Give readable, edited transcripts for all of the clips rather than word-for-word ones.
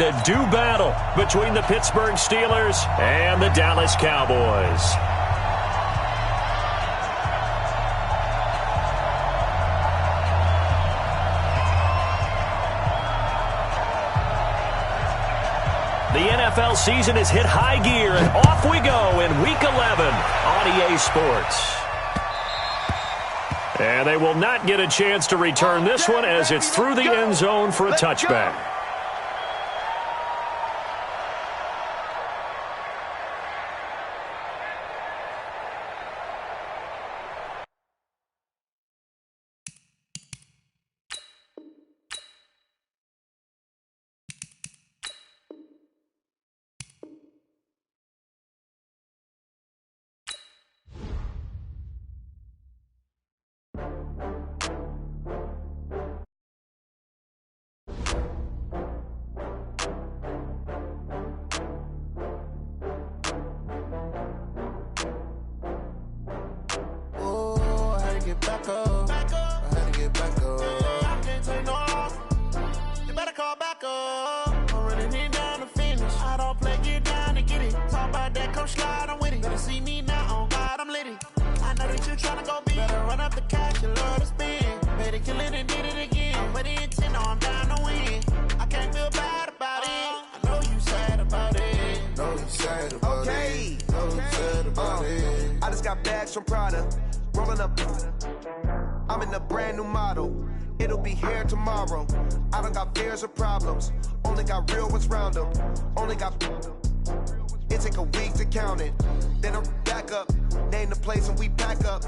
A do battle between the Pittsburgh Steelers and the Dallas Cowboys. The NFL season has hit high gear, and off we go in Week 11 on EA Sports. And they will not get a chance to return this one as it's through the end zone for a touchback. I'm in a brand new model. It'll be here tomorrow. I don't got fears or problems. Only got real ones round them. Only got. It take a week to count it. Then I'm back up. Name the place and we pack up.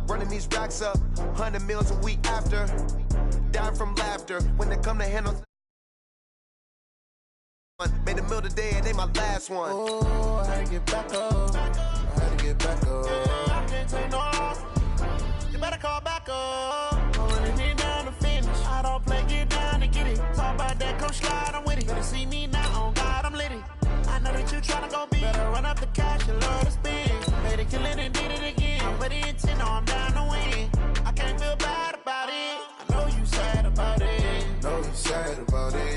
Running these racks up. 100 meals a week after. Dying from laughter when they come to handle. Made a meal today and they my last one. Oh, I had to get back up. I had to get back up. I can't take no loss. You better call back up. Running it down to finish. I don't play, get down to get it. Talk about that, come slide, I'm with it. Better see me now, on God, I'm lit it. I know that you tryna go big. Better run up the cash, you love to spend. Made a killing and did it again. But the intent, no, I'm down to win. I can't feel bad about it. I know you sad about it. Know you sad about it.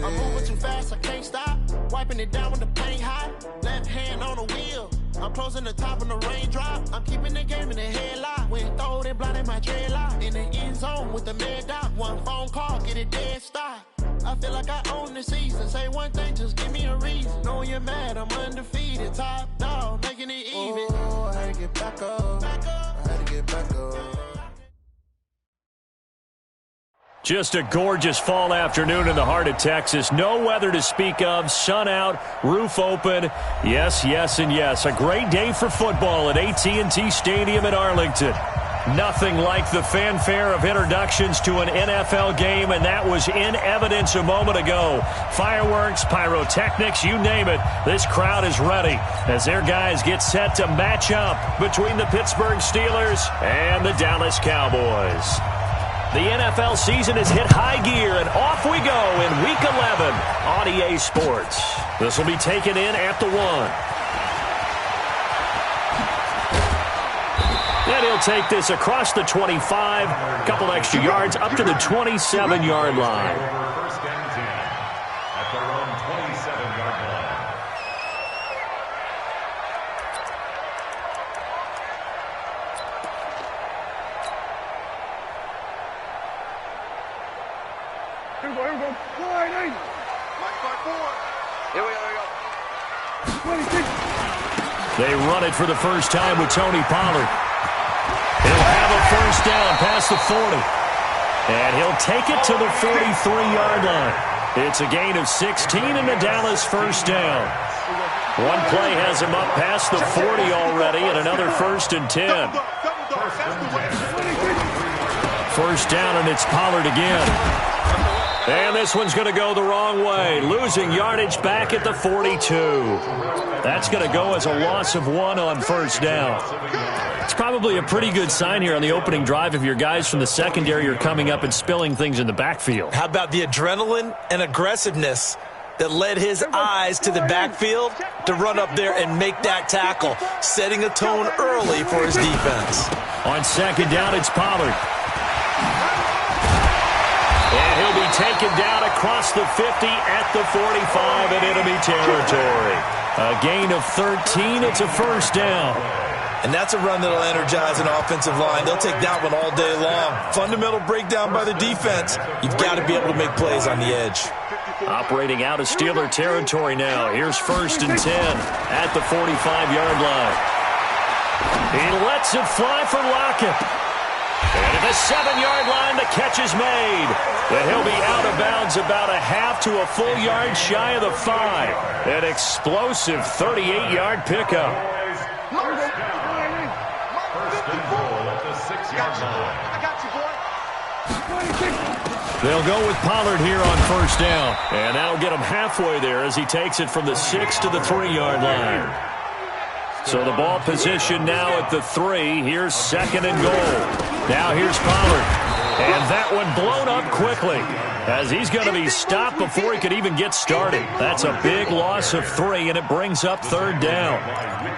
I'm moving too fast, I can't stop. Wiping it down when the paint hot. Left hand on the wheel. I'm closing the top when the raindrop. I'm keeping the game in the headlock. When throwed and blinded my dreadlock. In the end zone with the mad dot. One phone call, get it dead stop. I feel like I own the season. Say one thing, just give me a reason. Knowing you're mad, I'm undefeated. Top dog, making it even. Oh, I had to get back up. I had to get back up. Just a gorgeous fall afternoon in the heart of Texas. No weather to speak of. Sun out, roof open. Yes, yes, and yes. A great day for football at AT&T Stadium in Arlington. Nothing like the fanfare of introductions to an NFL game, and that was in evidence a moment ago. Fireworks, pyrotechnics, you name it. This crowd is ready as their guys get set to match up between the Pittsburgh Steelers and the Dallas Cowboys. The NFL season has hit high gear, and off we go in Week 11 on EA Sports. This will be taken in at the 1. And he'll take this across the 25, a couple extra yards up to the 27-yard line. First and 10 at their own 27-yard line. Here we go. Slide 8. Here we go. 26. They run it for the first time with Tony Pollard. He'll have a first down past the 40. And he'll take it to the 43-yard line. It's a gain of 16 and a Dallas first down. One play has him up past the 40 already, and another first and 10. First down, and it's Pollard again. And this one's going to go the wrong way, losing yardage back at the 42. That's going to go as a loss of 1 on first down. It's probably a pretty good sign here on the opening drive if your guys from the secondary are coming up and spilling things in the backfield. How about the adrenaline and aggressiveness that led his eyes to the backfield to run up there and make that tackle, setting a tone early for his defense. On second down, it's Pollard. And he'll be taken down across the 50 at the 45 in enemy territory. A gain of 13. It's a first down. And that's a run that'll energize an offensive line. They'll take that one all day long. Fundamental breakdown by the defense. You've got to be able to make plays on the edge. Operating out of Steeler territory now. Here's first and 10 at the 45-yard line. He lets it fly for Lockett. And at the 7-yard line, the catch is made. And he'll be out of bounds about a half to a full yard shy of the 5. An explosive 38-yard pickup. First and goal at the 6-yard line. I got you, boy. They'll go with Pollard here on first down. And that'll get him halfway there as he takes it from the 6 to the 3-yard line. So the ball position now at the 3. Here's second and goal. Now here's Pollard. And that one blown up quickly as he's going to be stopped before he could even get started. That's a big loss of 3, and it brings up third down.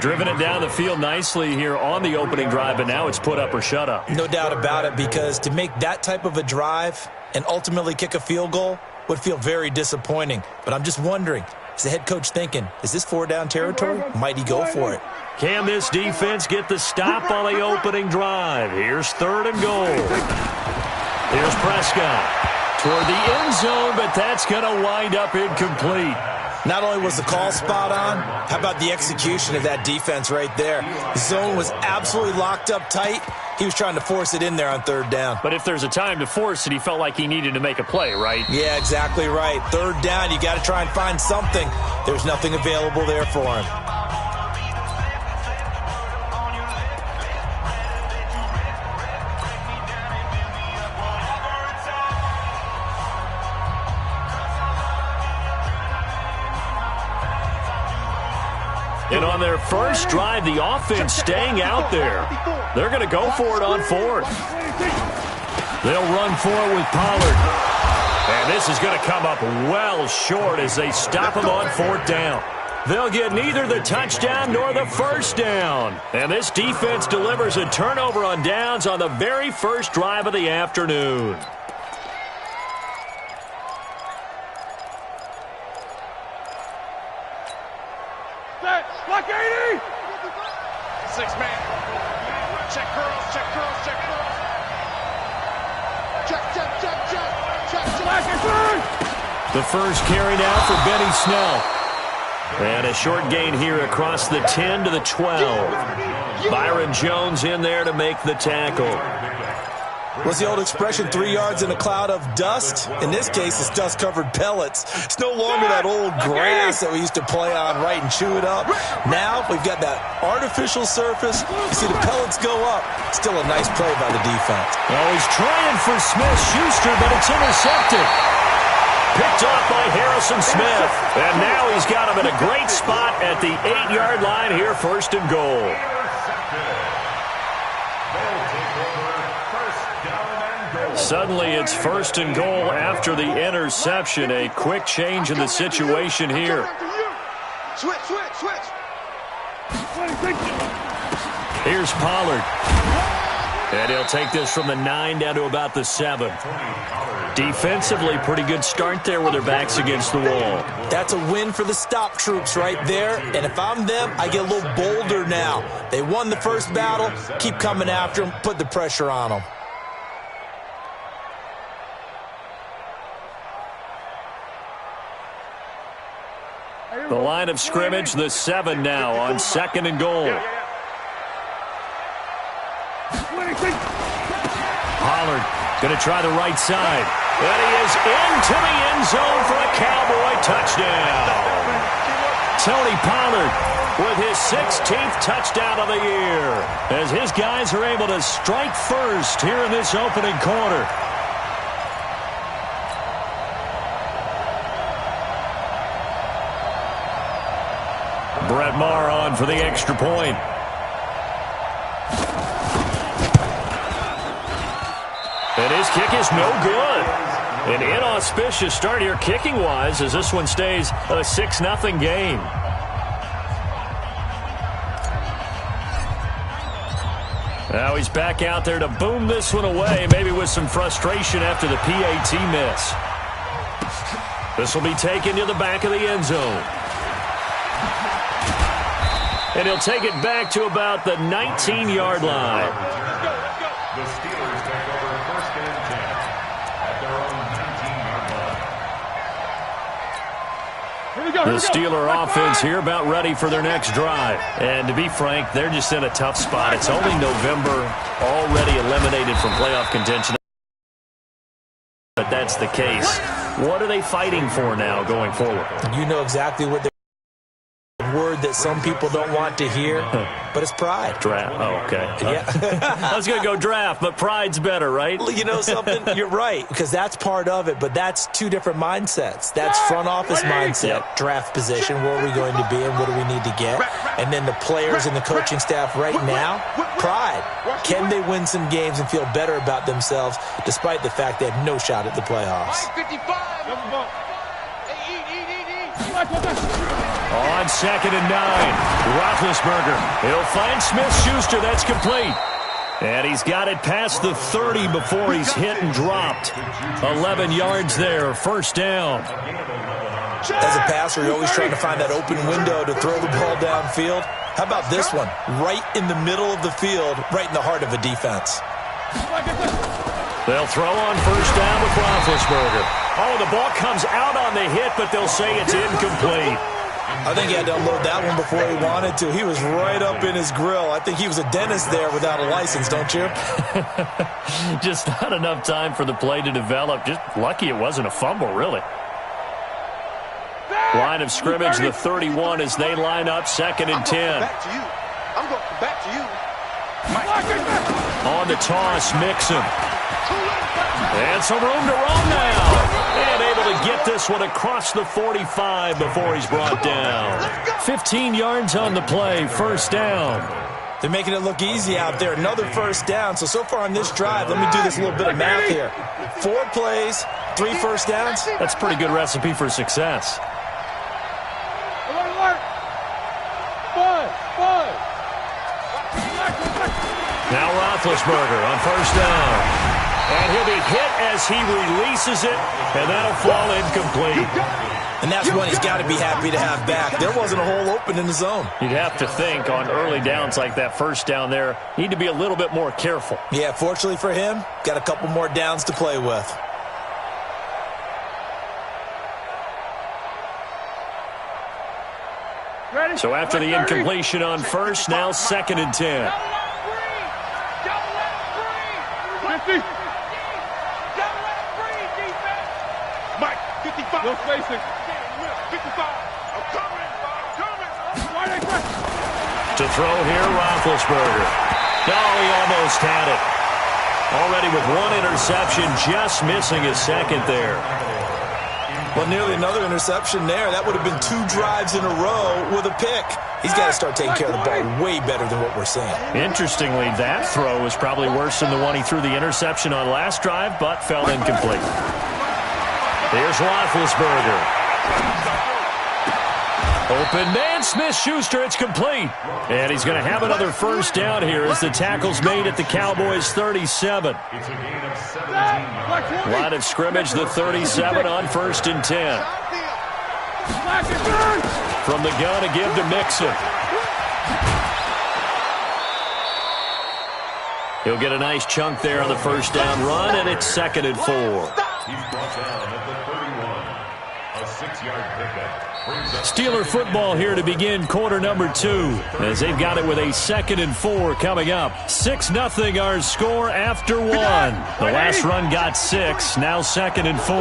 Driven it down the field nicely here on the opening drive, and now it's put up or shut up. No doubt about it, because to make that type of a drive and ultimately kick a field goal would feel very disappointing. But I'm just wondering, is the head coach thinking, is this 4-down territory? Might he go for it? Can this defense get the stop on the opening drive? Here's third and goal. Here's Prescott toward the end zone, but that's going to wind up incomplete. Not only was the call spot on, how about the execution of that defense right there? The zone was absolutely locked up tight. He was trying to force it in there on third down. But if there's a time to force it, he felt like he needed to make a play, right? Yeah, exactly right. Third down, you got to try and find something. There's nothing available there for him. And on their first drive, the offense staying out there. They're going to go for it on fourth. They'll run for it with Pollard. And this is going to come up well short as they stop him on fourth down. They'll get neither the touchdown nor the first down. And this defense delivers a turnover on downs on the very first drive of the afternoon. Like 80! 6-man. Check curls, check curls, check curls. Check. Black and third! The first carry now for Benny Snell. And a short gain here across the 10 to the 12. Byron Jones in there to make the tackle. What's the old expression, 3 yards in a cloud of dust? In this case, it's dust-covered pellets. It's no longer that old grass that we used to play on, right, and chew it up. Now we've got that artificial surface. You see the pellets go up. Still a nice play by the defense. Oh, he's trying for Smith-Schuster, but it's intercepted. Picked off by Harrison Smith. And now he's got him in a great spot at the 8-yard line here, first and goal. Suddenly it's first and goal after the interception. A quick change in the situation here. Switch. Here's Pollard. And he'll take this from the 9 down to about the 7. Defensively, pretty good start there with their backs against the wall. That's a win for the stop troops right there. And if I'm them, I get a little bolder now. They won the first battle. Keep coming after them. Put the pressure on them. The line of scrimmage, the 7 now on second and goal. Pollard going to try the right side. And he is into the end zone for a Cowboy touchdown. Tony Pollard with his 16th touchdown of the year as his guys are able to strike first here in this opening quarter. Brett Maher on for the extra point. And his kick is no good. An inauspicious start here kicking-wise as this one stays a 6-0 game. Now he's back out there to boom this one away, maybe with some frustration after the PAT miss. This will be taken to the back of the end zone. And he'll take it back to about the 19-yard line. The Steelers take over first and 10 at their own 19-yard line. The Steeler offense here about ready for their next drive. And to be frank, they're just in a tough spot. It's only November, already eliminated from playoff contention. But that's the case. What are they fighting for now going forward? You know exactly what they're word that some people don't want to hear, but it's pride. Draft. Oh, okay. Yeah. I was going to go draft, but pride's better, right? You know something? You're right, because that's part of it, but that's two different mindsets. That's front office mindset, draft position, where are we going to be and what do we need to get? And then the players and the coaching staff right now, pride. Can they win some games and feel better about themselves despite the fact they have no shot at the playoffs? 55. On 2nd and 9, Roethlisberger. He'll find Smith-Schuster. That's complete. And he's got it past the 30 before he's hit and dropped. 11 yards there, first down. As a passer, you're always trying to find that open window to throw the ball downfield. How about this one? Right in the middle of the field, right in the heart of a defense. They'll throw on first down with Roethlisberger. Oh, the ball comes out on the hit, but they'll say it's incomplete. I think he had to unload that one before he wanted to. He was right up in his grill. I think he was a dentist there without a license, don't you? Just not enough time for the play to develop. Just lucky it wasn't a fumble, really. Line of scrimmage, the 31 as they line up, 2nd and 10. I'm going back to you. On the toss, Mixon. And some room to run now. And able to get this one across the 45 before he's brought down. 15 yards on the play, first down. They're making it look easy out there. Another first down. So far on this drive, let me do this little bit of math here. 4 plays, 3 first downs. That's a pretty good recipe for success. Now Roethlisberger on first down. And he'll be hit as he releases it, and that'll fall incomplete. And that's one he's got to be happy to have back. There wasn't a hole open in the zone. You'd have to think on early downs like that first down there, need to be a little bit more careful. Yeah, fortunately for him, got a couple more downs to play with. So after the incompletion on first, now 2nd and 10. Mike, 55. No spacing. 55. I'm coming. To throw here, Roethlisberger. Oh, he almost had it. Already with 1 interception, just missing his 2nd there. Well, nearly another interception there. That would have been 2 drives in a row with a pick. He's got to start taking care of the ball way better than what we're seeing. Interestingly, that throw was probably worse than the one he threw the interception on last drive, but fell incomplete. Here's Roethlisberger. Open man, Smith-Schuster, it's complete. And he's going to have another first down here as the tackle's made at the Cowboys' 37. It's a gain of 17 yards. Line of scrimmage, the 37 on 1st and 10. From the gun to give to Mixon. He'll get a nice chunk there on the first down run, and it's 2nd and 4. He's brought down at the 31. A 6-yard pickup. Steeler football here to begin quarter number 2 as they've got it with a 2nd and 4 coming up. 6-0 our score after 1. The last run got 6, now 2nd and 4.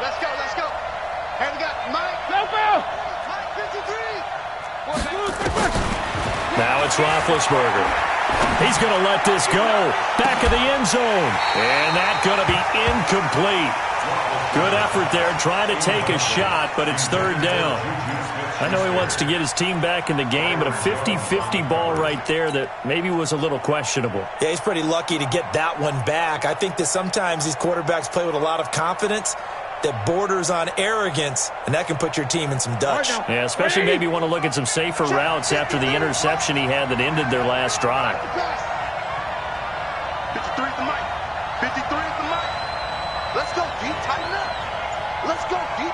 Let's go. And we got Mike. Mike 53. Now it's Roethlisberger. He's going to let this go. Back of the end zone. And that's going to be incomplete. Good effort there, trying to take a shot, but it's 3rd down. I know he wants to get his team back in the game, but a 50-50 ball right there that maybe was a little questionable. Yeah, he's pretty lucky to get that one back. I think that sometimes these quarterbacks play with a lot of confidence that borders on arrogance, and that can put your team in some Dutch. Yeah, especially maybe want to look at some safer routes after the interception he had that ended their last drive. the mic. 53 is the mic. Let's go, D. Tighten up. Let's go, D. 8.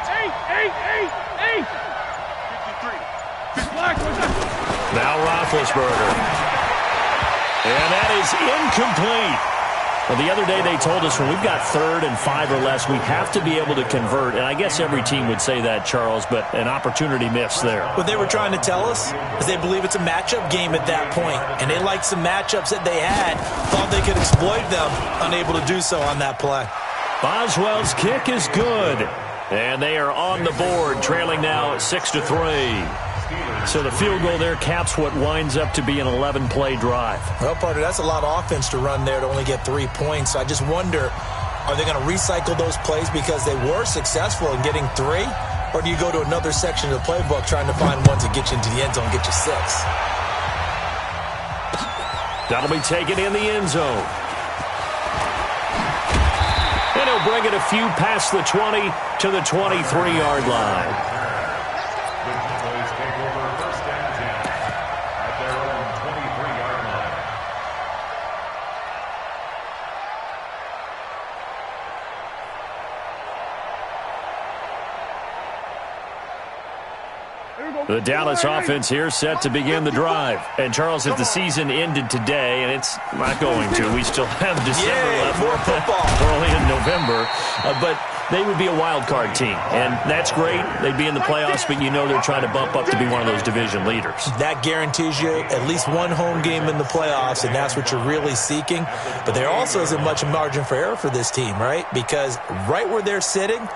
53. Now Roethlisberger. And that is incomplete. Well, the other day they told us when we've got 3rd and 5 or less, we have to be able to convert. And I guess every team would say that, Charles, but an opportunity missed there. What they were trying to tell us is they believe it's a matchup game at that point, and they liked some matchups that they had, thought they could exploit them, unable to do so on that play. Boswell's kick is good, and they are on the board, trailing now 6-3. So the field goal there caps what winds up to be an 11-play drive. Well, partner, that's a lot of offense to run there to only get 3 points. So I just wonder, are they going to recycle those plays because they were successful in getting 3? Or do you go to another section of the playbook trying to find ones that get you into the end zone and get you 6? That'll be taken in the end zone. And he'll bring it a few past the 20 to the 23-yard line. The Dallas offense here set to begin the drive. And, Charles, if the season ended today, and it's not going to, we still have December left. More football. We're only in November. But they would be a wild card team. And that's great. They'd be in the playoffs, but you know they're trying to bump up to be one of those division leaders. That guarantees you at least one home game in the playoffs, and that's what you're really seeking. But there also isn't much margin for error for this team, right? Because right where they're sitting,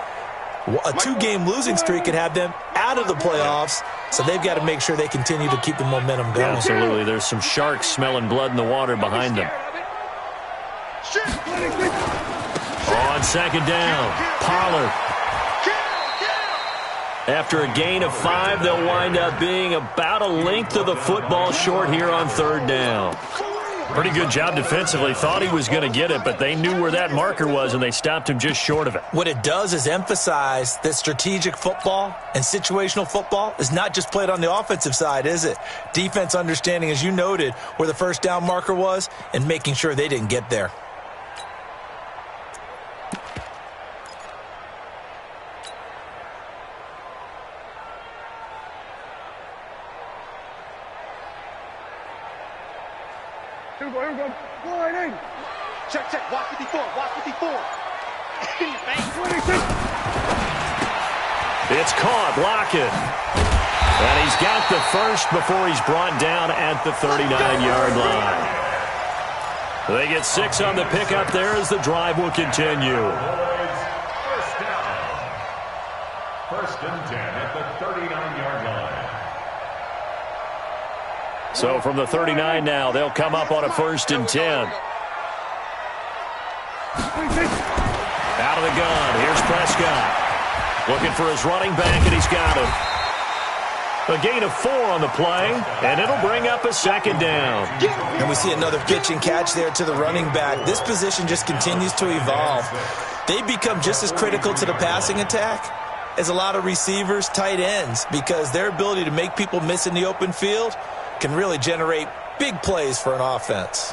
a 2-game losing streak could have them out of the playoffs, so they've got to make sure they continue to keep the momentum going. Absolutely. There's some sharks smelling blood in the water behind them. On second down, Pollard. After a gain of 5, they'll wind up being about a length of the football short here on 3rd down. Pretty good job defensively. Thought he was going to get it, but they knew where that marker was, and they stopped him just short of it. What it does is emphasize that strategic football and situational football is not just played on the offensive side, is it? Defense understanding, as you noted, where the first down marker was and making sure they didn't get there. Here we go. Line 8. Check. Watch 54. It's caught. Lockett. And he's got the first before he's brought down at the 39-yard line. They get 6 on the pickup there as the drive will continue. First and 10 at the 39-yard line. So from the 39 now, they'll come up on a 1st and 10. Out of the gun, here's Prescott. Looking for his running back, and he's got him. A gain of 4 on the play, and it'll bring up a 2nd down. And we see another pitch and catch there to the running back. This position just continues to evolve. They become just as critical to the passing attack as a lot of receivers, tight ends, because their ability to make people miss in the open field can really generate big plays for an offense.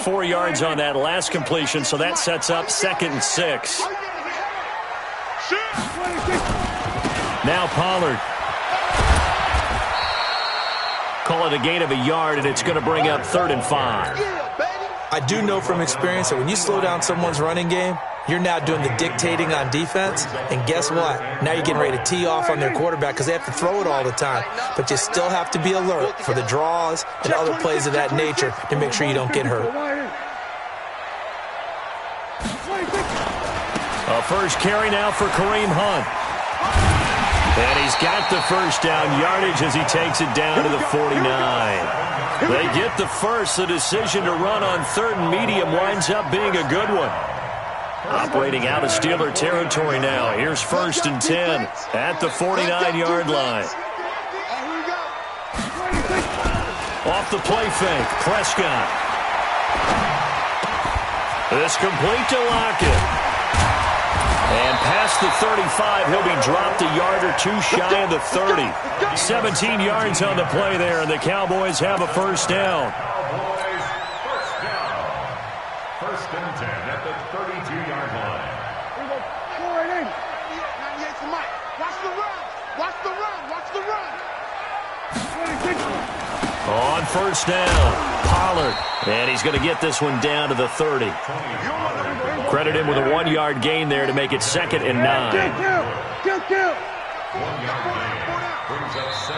4 yards on that last completion, so that sets up 2nd and 6. Now Pollard. Call it a gain of a yard, and it's going to bring up 3rd and 5. I do know from experience that when you slow down someone's running game, you're now doing the dictating on defense, and guess what? Now you're getting ready to tee off on their quarterback because they have to throw it all the time. But you still have to be alert for the draws and other plays of that nature to make sure you don't get hurt. A first carry now for Kareem Hunt. And he's got the first down yardage as he takes it down to the 49. They get the first. The decision to run on 3rd and medium winds up being a good one. Operating out of Steeler territory now. Here's 1st and 10 at the 49-yard line. Off the play fake, Prescott. This complete to Lockett. And past the 35, he'll be dropped a yard or two shy of the 30. 17 yards on the play there, and the Cowboys have a first down. Cowboys first down. First and 10 at the 32-yard line. Go right in. 98 to Mike. Watch the run. Watch the run. Watch the run. On first down, Pollard. And he's going to get this one down to the 30. Credit him with a 1-yard gain there to make it 2nd and 9.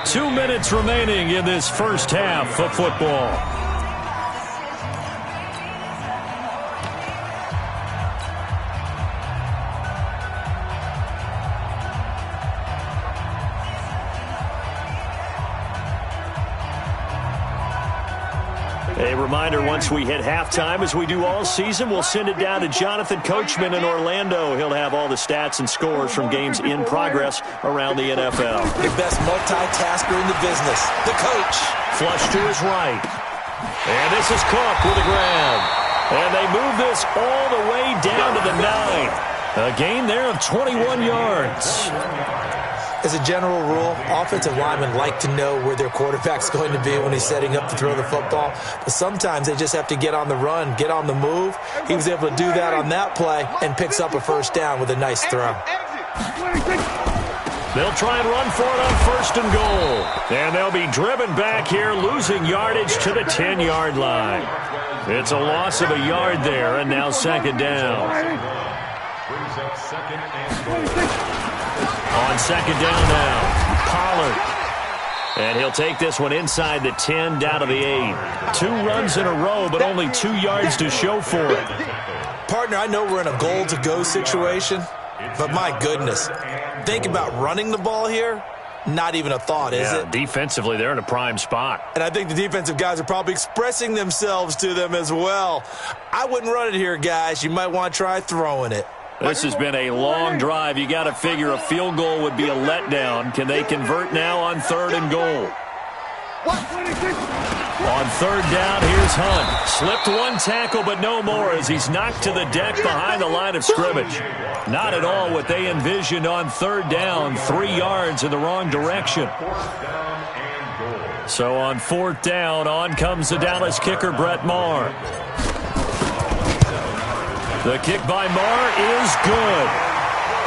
2 minutes remaining in this first half of football. A reminder, once we hit halftime, as we do all season, we'll send it down to Jonathan Coachman in Orlando. He'll have all the stats and scores from games in progress around the NFL. The best multitasker in the business, the coach. Flush to his right. And this is Cook with a grab. And they move this all the way down to the 9. A gain there of 21 yards. As a general rule, offensive linemen like to know where their quarterback's going to be when he's setting up to throw the football. But sometimes they just have to get on the run, get on the move. He was able to do that on that play and picks up a first down with a nice throw. They'll try and run for it on first and goal. And they'll be driven back here, losing yardage to the 10-yard line. It's a loss of a yard there, and now 2nd down. Brings up 2nd and goal. On 2nd down now, Pollard. And he'll take this one inside the 10, down to the 8. 2 runs in a row, but only 2 yards to show for it. Partner, I know we're in a goal-to-go situation, but my goodness, think about running the ball here. Not even a thought, is it? Defensively, they're in a prime spot. And I think the defensive guys are probably expressing themselves to them as well. I wouldn't run it here, guys. You might want to try throwing it. This has been a long drive. You got to figure a field goal would be a letdown. Can they convert now on 3rd and goal? On 3rd down, here's Hunt. Slipped one tackle, but no more as he's knocked to the deck behind the line of scrimmage. Not at all what they envisioned on 3rd down. 3 yards in the wrong direction. So on 4th down, on comes the Dallas kicker, Brett Maher. The kick by Maher is good.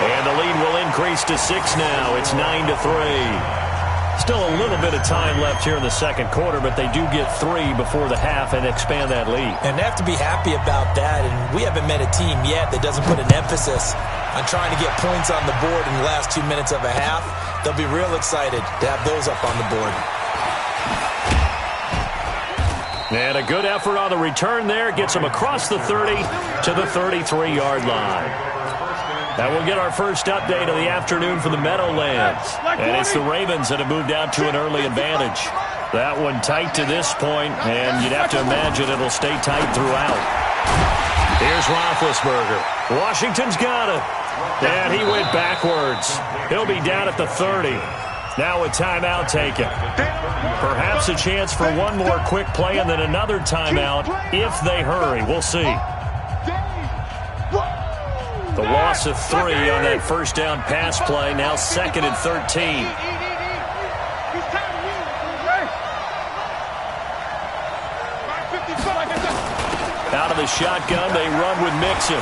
And the lead will increase to 6 now. It's 9-3. Still a little bit of time left here in the 2nd quarter, but they do get 3 before the half and expand that lead. And they have to be happy about that. And we haven't met a team yet that doesn't put an emphasis on trying to get points on the board in the last 2 minutes of a half. They'll be real excited to have those up on the board. And a good effort on the return there. Gets them across the 30 to the 33-yard line. That will get our first update of the afternoon from the Meadowlands. And it's the Ravens that have moved out to an early advantage. That one tight to this point, and you'd have to imagine it'll stay tight throughout. Here's Roethlisberger. Washington's got it. And he went backwards. He'll be down at the 30. Now a timeout taken. Perhaps a chance for one more quick play and then another timeout if they hurry. We'll see. The loss of 3 on that first down pass play. Now 2nd and 13. Out of the shotgun, they run with Mixon.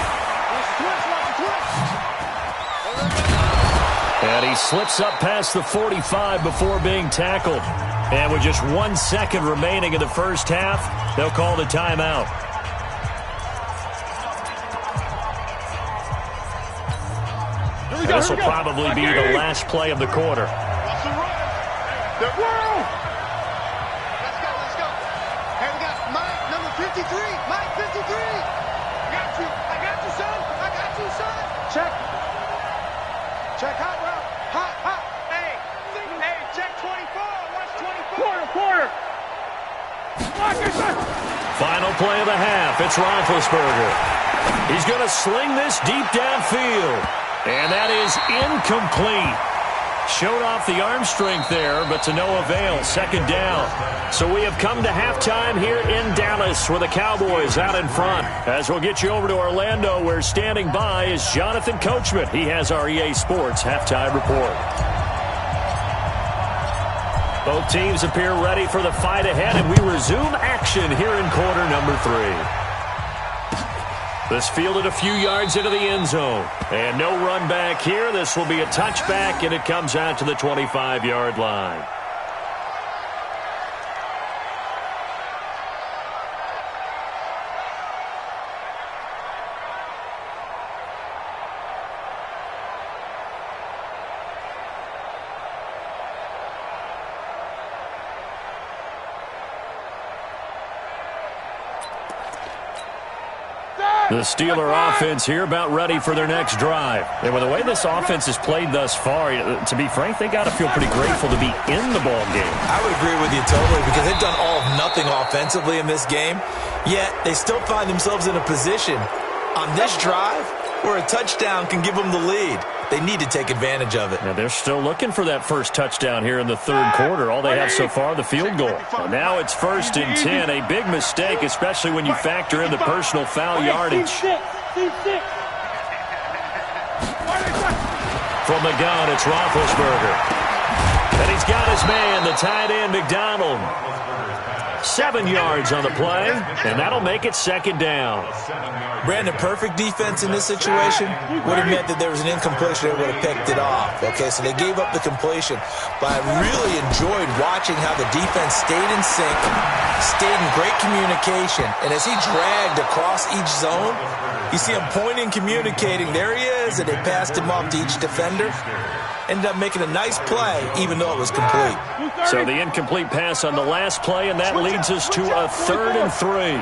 And he slips up past the 45 before being tackled. And with just 1 second remaining in the first half, they'll call the timeout. This will probably be the last play of the quarter. Let's go. Hey, we got Mike, number 53. Mike, 53. I got you, son. I got you, son. Check. Check hot route. Hot. Hey, check 24. Watch 24. Quarter. Final play of the half. It's Roethlisberger. He's going to sling this deep downfield. And that is incomplete. Showed off the arm strength there, but to no avail. Second down. So we have come to halftime here in Dallas with the Cowboys out in front. As we'll get you over to Orlando, where standing by is Jonathan Coachman. He has our EA Sports halftime report. Both teams appear ready for the fight ahead, and we resume action here in quarter number 3. This fielded a few yards into the end zone. And no run back here. This will be a touchback, and it comes out to the 25-yard line. The Steeler offense here about ready for their next drive. And with the way this offense has played thus far, to be frank, they got to feel pretty grateful to be in the ball game. I would agree with you totally because they've done all of nothing offensively in this game, yet they still find themselves in a position on this drive where a touchdown can give them the lead. They need to take advantage of it. Now they're still looking for that first touchdown here in the third quarter. All they have so far, the field goal. And now it's 1st and 10. A big mistake, especially when you factor in the personal foul yardage. From the gun, it's Roethlisberger. And he's got his man, the tight end, McDonald. 7 yards on the play, and that'll make it second down. Brandon, perfect defense in this situation would have meant that there was an incompletion. They would have picked it off. Okay, so they gave up the completion. But I really enjoyed watching how the defense stayed in sync, stayed in great communication. And as he dragged across each zone, you see him pointing, communicating. There he is, and they passed him off to each defender. Ended up making a nice play, even though it was complete. So the incomplete pass on the last play, and that leads us to a 3rd and 3.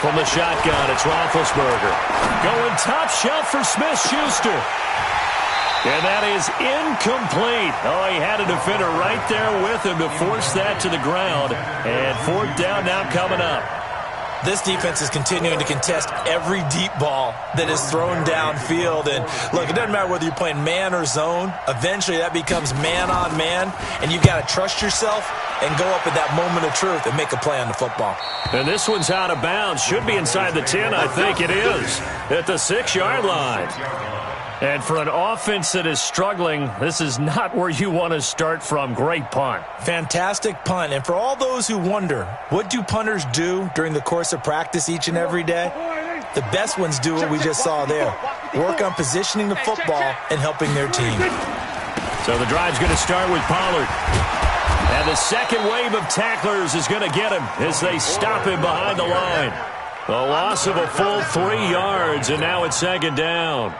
From the shotgun, it's Roethlisberger. Going top shelf for Smith-Schuster. And that is incomplete. Oh, he had a defender right there with him to force that to the ground. And 4th down now coming up. This defense is continuing to contest every deep ball that is thrown downfield. And, look, it doesn't matter whether you're playing man or zone. Eventually, that becomes man-on-man, and you've got to trust yourself and go up at that moment of truth and make a play on the football. And this one's out of bounds. Should be inside the 10, I think it is, at the 6-yard line. And for an offense that is struggling, this is not where you want to start from. Great punt. Fantastic punt. And for all those who wonder, what do punters do during the course of practice each and every day? The best ones do what we just saw there. Work on positioning the football and helping their team. So the drive's going to start with Pollard. And the second wave of tacklers is going to get him as they stop him behind the line. A loss of a full 3 yards, and now it's second down.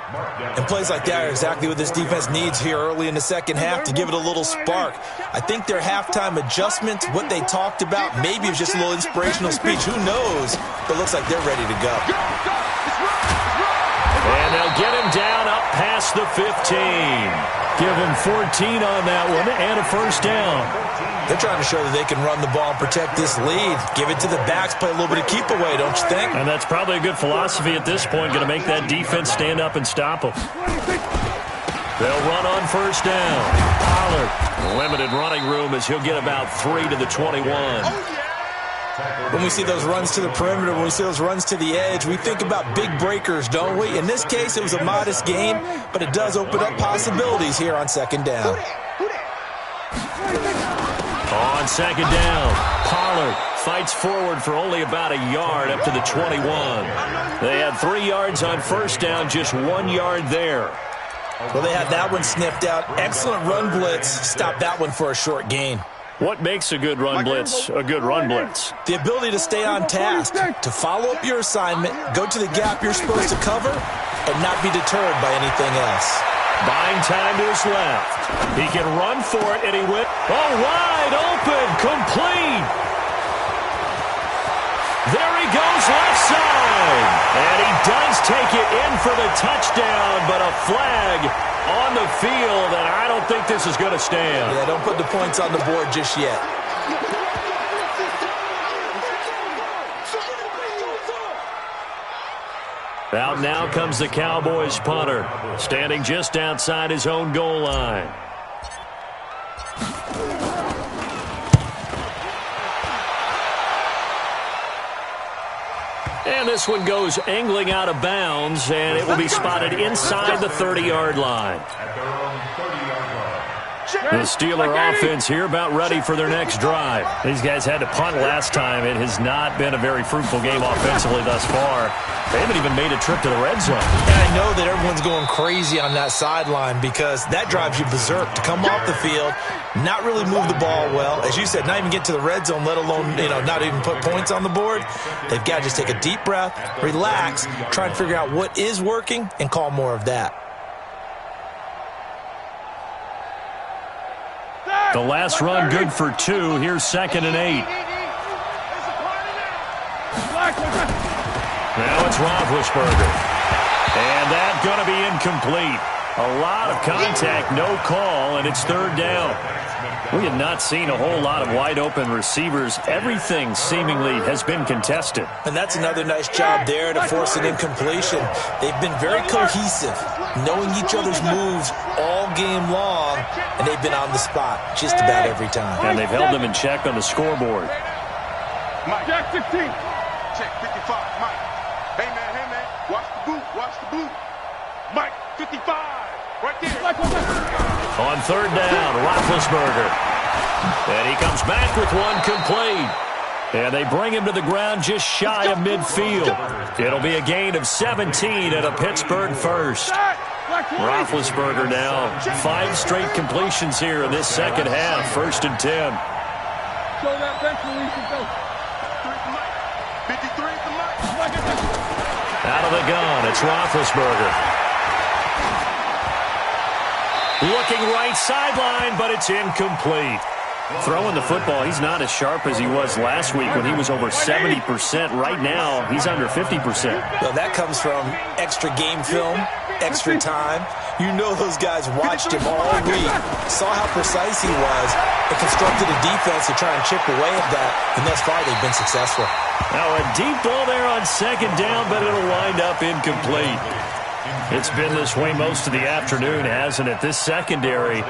And plays like that are exactly what this defense needs here early in the second half to give it a little spark. I think their halftime adjustments, what they talked about, maybe it was just a little inspirational speech. Who knows? But it looks like they're ready to go. And they'll get him down up past the 15. Give him 14 on that one and a first down. They're trying to show that they can run the ball and protect this lead. Give it to the backs, play a little bit of keep away, don't you think? And that's probably a good philosophy at this point, going to make that defense stand up and stop them. They'll run on first down. Pollard, limited running room as he'll get about 3 to the 21. When we see those runs to the perimeter, when we see those runs to the edge, we think about big breakers, don't we? In this case, it was a modest gain, but it does open up possibilities here on second down. On second down, Pollard fights forward for only about a yard up to the 21. They had 3 yards on first down, just 1 yard there. Well, they had that one sniffed out. Excellent run blitz. Stop that one for a short gain. What makes a good run blitz a good run blitz? The ability to stay on task, to follow up your assignment, go to the gap you're supposed to cover, and not be deterred by anything else. Buying time to his left. He can run for it, and he went. Oh, wide open, complete. There he goes left side. And he does take it in for the touchdown, but a flag on the field, and I don't think this is going to stand. Yeah, don't put the points on the board just yet. Out now comes the Cowboys punter, standing just outside his own goal line. And this one goes angling out of bounds, and it will be spotted inside the 30-yard line. The Steeler offense here about ready for their next drive. These guys had to punt last time. It has not been a very fruitful game offensively thus far. They haven't even made a trip to the red zone. And I know that everyone's going crazy on that sideline because that drives you berserk to come off the field, not really move the ball well. As you said, not even get to the red zone, let alone, not even put points on the board. They've got to just take a deep breath, relax, try and figure out what is working, and call more of that. The last run good for 2. Here's 2nd and 8. Now it's Roethlisberger. And that's going to be incomplete. A lot of contact, no call, and it's 3rd down. We have not seen a whole lot of wide-open receivers. Everything seemingly has been contested. And that's another nice job there to force an incompletion. They've been very cohesive, knowing each other's moves all game long, and they've been on the spot just about every time. And they've held them in check on the scoreboard. Mike. Check 16. Check 55, Mike. Hey, man. Watch the boot. Mike, 55. Right there. On 3rd down, Roethlisberger. And he comes back with one complete. And they bring him to the ground just shy of midfield. It'll be a gain of 17 and a Pittsburgh first. Roethlisberger now 5 straight completions here in this second half. 1st and 10. Show that bench release and go. 53 is the Mike. Out of the gun, it's Roethlisberger. Looking right sideline, but it's incomplete. Throwing the football, he's not as sharp as he was last week when he was over 70%. Right now, he's under 50%. Well, that comes from extra game film, extra time. You know those guys watched him all week, saw how precise he was, and constructed a defense to try and chip away at that, and thus far they've been successful. Now a deep ball there on 2nd down, but it'll wind up incomplete. It's been this way most of the afternoon, hasn't it? This secondary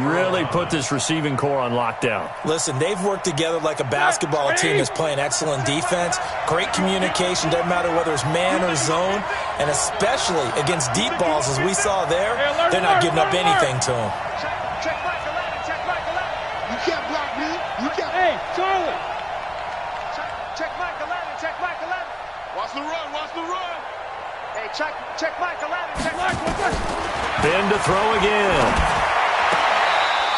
really put this receiving core on lockdown. Listen, they've worked together like a basketball team that's playing excellent defense. Great communication, doesn't matter whether it's man or zone, and especially against deep balls, as we saw there, they're not giving up anything to them. Check Mike 11, check Mike 11. You can't block me. You can't. Hey, Charlie. Check Mike 11, check Mike 11. Watch the run. Hey, check Mike 11, check Mike 11. Ben to throw again.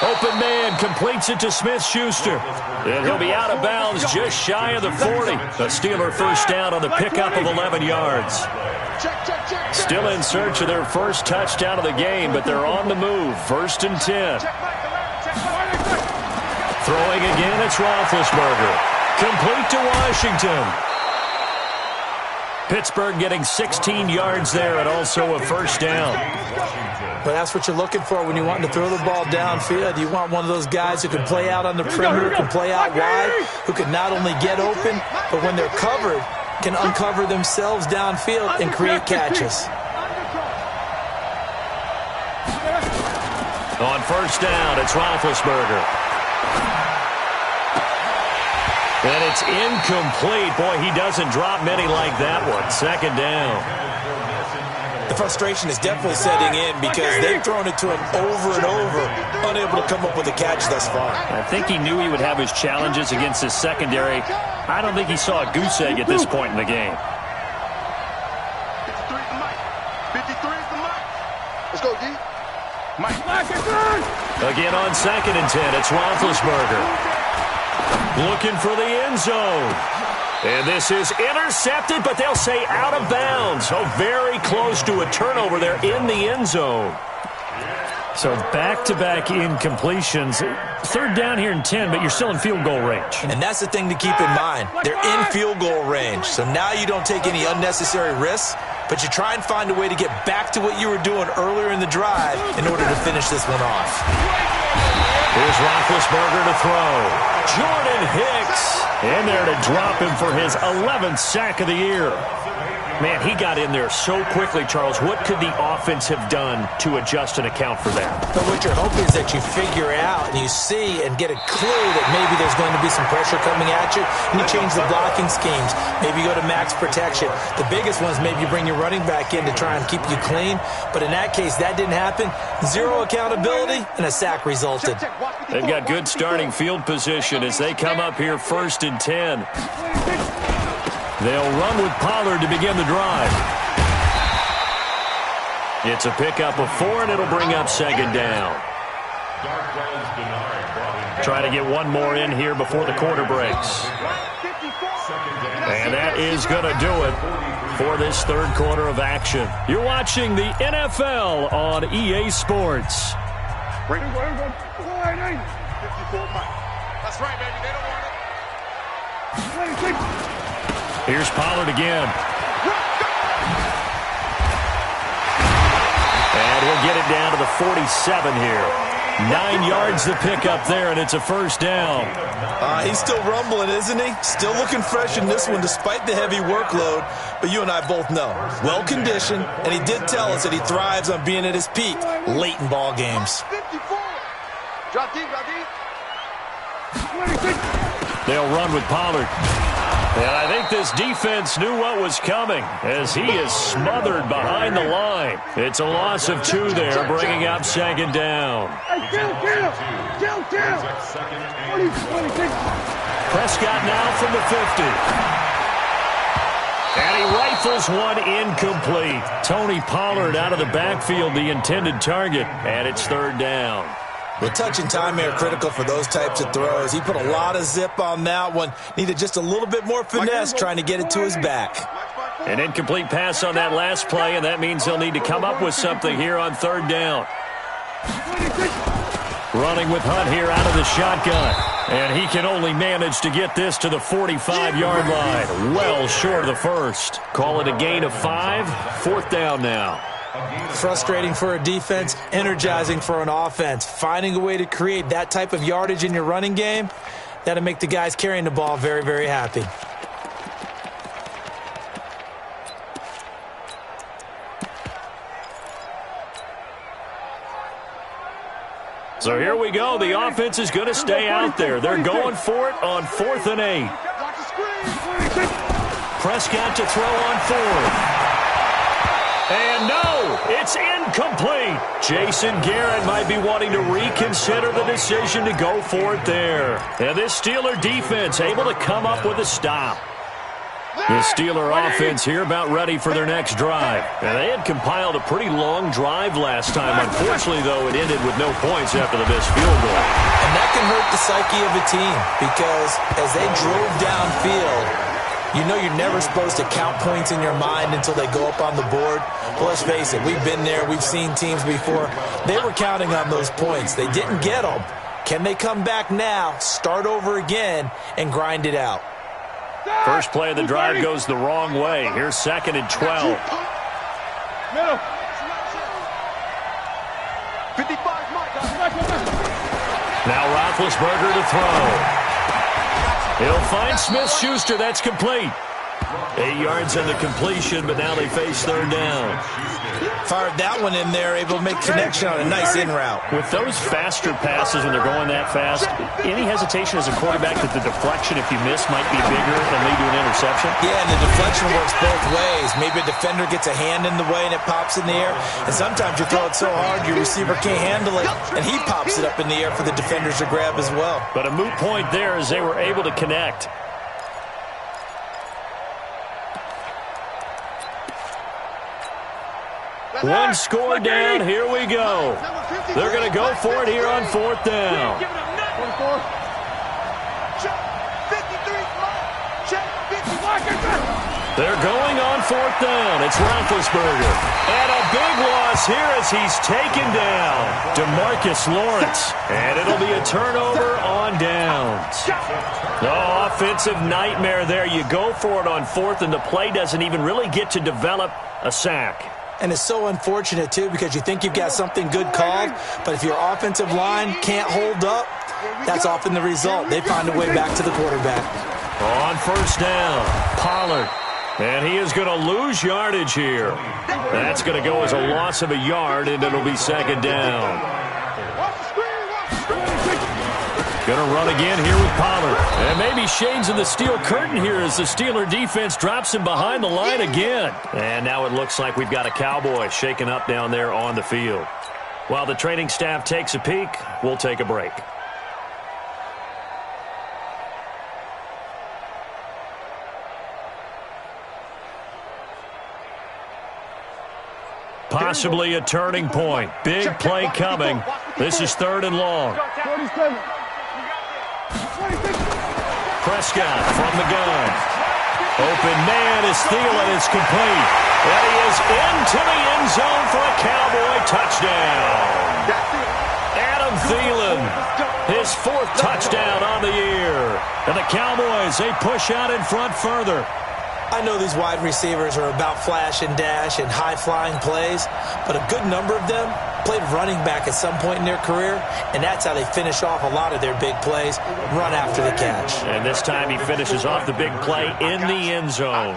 Open man completes it to Smith-Schuster. And he'll be out of bounds just shy of the 40. The Steeler first down on the pickup of 11 yards. Still in search of their first touchdown of the game, but they're on the move. 1st and 10. Throwing again, it's Roethlisberger. Complete to Washington. Pittsburgh getting 16 yards there and also a first down. But that's what you're looking for when you want to throw the ball downfield. You want one of those guys who can play out on the perimeter, can play out wide, who can not only get open, but when they're covered, can uncover themselves downfield and create catches. On 1st down, it's Roethlisberger. And it's incomplete. Boy, he doesn't drop many like that one. 2nd down. The frustration is definitely setting in because they've thrown it to him over and over, unable to come up with a catch thus far. I think he knew he would have his challenges against his secondary. I don't think he saw a goose egg at this point in the game. 53 is the Mike. 53 is the Mike. Let's go, D. Mike. Again on 2nd and 10, it's Roethlisberger. Looking for the end zone. And this is intercepted, but they'll say out of bounds. So very close to a turnover there in the end zone. So back-to-back incompletions. 3rd down here and 10, but you're still in field goal range. And that's the thing to keep in mind. They're in field goal range. So now you don't take any unnecessary risks, but you try and find a way to get back to what you were doing earlier in the drive in order to finish this one off. Here's Roethlisberger to throw. Jordan Hicks in there to drop him for his 11th sack of the year. Man, he got in there so quickly, Charles. What could the offense have done to adjust and account for that? But what you're hoping is that you figure out and you see and get a clue that maybe there's going to be some pressure coming at you, and you change the blocking schemes. Maybe you go to max protection. The biggest one is maybe you bring your running back in to try and keep you clean. But in that case, that didn't happen. Zero accountability, and a sack resulted. They've got good starting field position as they come up here 1st and 10. They'll run with Pollard to begin the drive. It's a pickup of 4, and it'll bring up 2nd down. Try to get one more in here before the quarter breaks. And that is going to do it for this 3rd quarter of action. You're watching the NFL on EA Sports. That's right, baby. They don't want it. Here's Pollard again. And he'll get it down to the 47 here. 9 yards to pick up there, and it's a 1st down. He's still rumbling, isn't he? Still looking fresh in this one despite the heavy workload. But you and I both know, well-conditioned, and he did tell us that he thrives on being at his peak late in ball games. Drop deep, drop deep. They'll run with Pollard. And I think this defense knew what was coming as he is smothered behind the line. It's a loss of 2 there, bringing up 2nd down. Prescott now from the 50. And he rifles one incomplete. Tony Pollard out of the backfield, the intended target, and it's 3rd down. Well, touch and time are critical for those types of throws. He put a lot of zip on that one. Needed just a little bit more finesse trying to get it to his back. An incomplete pass on that last play, and that means they'll need to come up with something here on 3rd down. Running with Hunt here out of the shotgun. And he can only manage to get this to the 45-yard line. Well short of the 1st. Call it a gain of 5. 4th down now. Frustrating for a defense, energizing for an offense. Finding a way to create that type of yardage in your running game, that'll make the guys carrying the ball very, very happy. So here we go. The offense is going to stay out there. They're going for it on 4th and 8. Prescott to throw on 4th. And no, it's incomplete. Jason Garrett might be wanting to reconsider the decision to go for it there. And this Steeler defense able to come up with a stop. The Steeler offense here about ready for their next drive. And they had compiled a pretty long drive last time. Unfortunately, though, it ended with no points after the missed field goal. And that can hurt the psyche of a team because as they drove downfield, you know you're never supposed to count points in your mind until they go up on the board. Well, let's face it, we've been there. We've seen teams before. They were counting on those points. They didn't get them. Can they come back now, start over again, and grind it out? First play of the drive goes the wrong way. Here's 2nd and 12. Middle. 55, Mike. Now Roethlisberger to throw. He'll find Smith-Schuster. That's complete. 8 yards on the completion, but now they face 3rd down. Fired that one in there, able to make connection on a nice in route. With those faster passes when they're going that fast, any hesitation as a quarterback that the deflection, if you miss, might be bigger and lead to an interception? Yeah, and the deflection works both ways. Maybe a defender gets a hand in the way and it pops in the air, and sometimes you throw it so hard your receiver can't handle it, and he pops it up in the air for the defenders to grab as well. But a moot point there as they were able to connect. One score down. Here we go. They're going to go for it here on 4th down. They're going on 4th down. It's Roethlisberger. And a big loss here as he's taken down. DeMarcus Lawrence. And it'll be a turnover on downs. No offensive nightmare there. You go for it on 4th, and the play doesn't even really get to develop a sack. And it's so unfortunate, too, because you think you've got something good called, but if your offensive line can't hold up, that's often the result. They find a way back to the quarterback. On 1st down, Pollard. And he is going to lose yardage here. That's going to go as a loss of a yard, and it'll be second down. Going to run again here with Pollard. And maybe shades of the steel curtain here as the Steeler defense drops him behind the line again. And now it looks like we've got a Cowboy shaking up down there on the field. While the training staff takes a peek, we'll take a break. Possibly a turning point. Big play coming. This is 3rd and long. Prescott from the gun. Open man is Thielen. It's complete. And he is into the end zone for a Cowboy touchdown. Adam Thielen, his 4th touchdown on the year. And the Cowboys, they push out in front further. I know these wide receivers are about flash and dash and high-flying plays, but a good number of them played running back at some point in their career, and that's how they finish off a lot of their big plays, run after the catch. And this time he finishes off the big play in the end zone.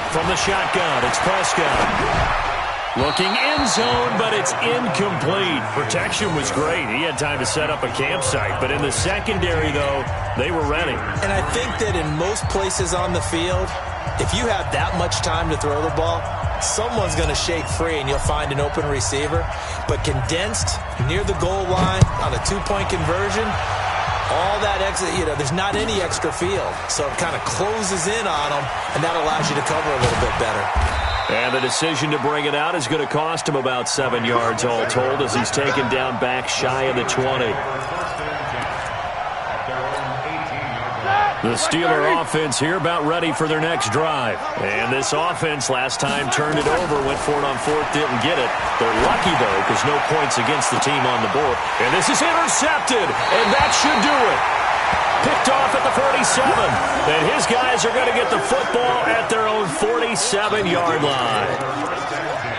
From the shotgun, it's Prescott. Looking end zone, but it's incomplete. Protection was great. He had time to set up a campsite. But in the secondary, though, they were ready. And I think that in most places on the field, if you have that much time to throw the ball, someone's going to shake free and you'll find an open receiver. But condensed, near the goal line, on a 2-point conversion, all that exit, there's not any extra field. So it kind of closes in on them, and that allows you to cover a little bit better. And the decision to bring it out is going to cost him about 7 yards all told as he's taken down back shy of the 20. The Steeler offense here about ready for their next drive. And this offense last time turned it over, went for it on 4th, didn't get it. They're lucky, though, because no points against the team on the board. And this is intercepted, and that should do it. Picked off at the 47. And his guys are going to get the football at their own 47-yard line.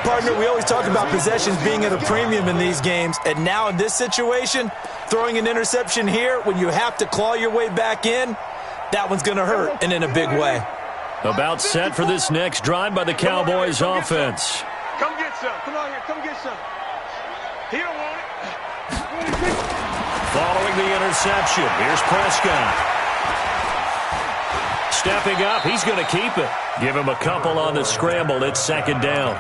Partner, we always talk about possessions being at a premium in these games. And now in this situation, throwing an interception here when you have to claw your way back in, that one's going to hurt, and in a big way. About set for this next drive by the Cowboys offense. Come get some. Come on here. Come get some. He don't want it. Following the interception, here's Prescott. Stepping up, he's going to keep it. Give him a couple on the scramble. It's 2nd down.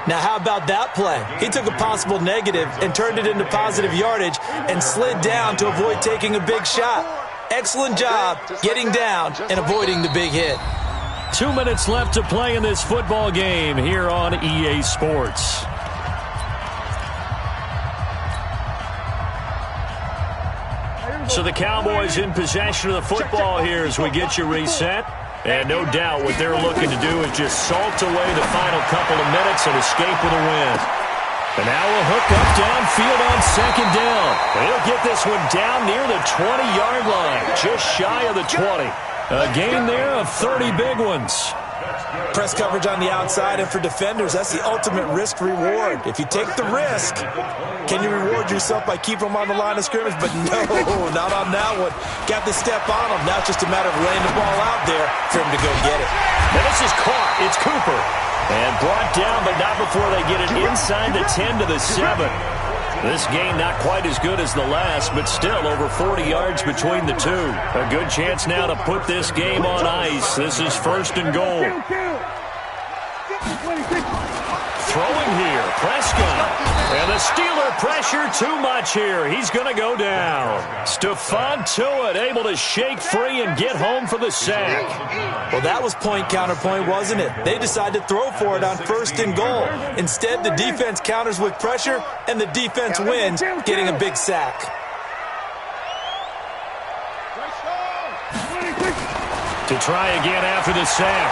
Now, how about that play? He took a possible negative and turned it into positive yardage and slid down to avoid taking a big shot. Excellent job getting down and avoiding the big hit. 2 minutes left to play in this football game here on EA Sports. So the Cowboys in possession of the football here as we get you reset. And no doubt what they're looking to do is just salt away the final couple of minutes and escape with a win. And now we'll hook up downfield on 2nd down. And he'll get this one down near the 20-yard line, just shy of the 20. A gain there of 30 big ones. Press coverage on the outside, and for defenders, that's the ultimate risk-reward. If you take the risk, can you reward yourself by keeping them on the line of scrimmage? But no, not on that one. Got the step on them. Now it's just a matter of laying the ball out there for him to go get it. And this is caught. It's Cooper. And brought down, but not before they get it inside the 10 to the 7. This game not quite as good as the last, but still over 40 yards between the two. A good chance now to put this game on ice. This is 1st and goal. Throwing here, Prescott. And the Steeler pressure too much here. He's going to go down. Stephon Tuitt able to shake free and get home for the sack. Well, that was point-counterpoint, wasn't it? They decided to throw for it on 1st and goal. Instead, the defense counters with pressure, and the defense wins, getting a big sack. To try again after the sack.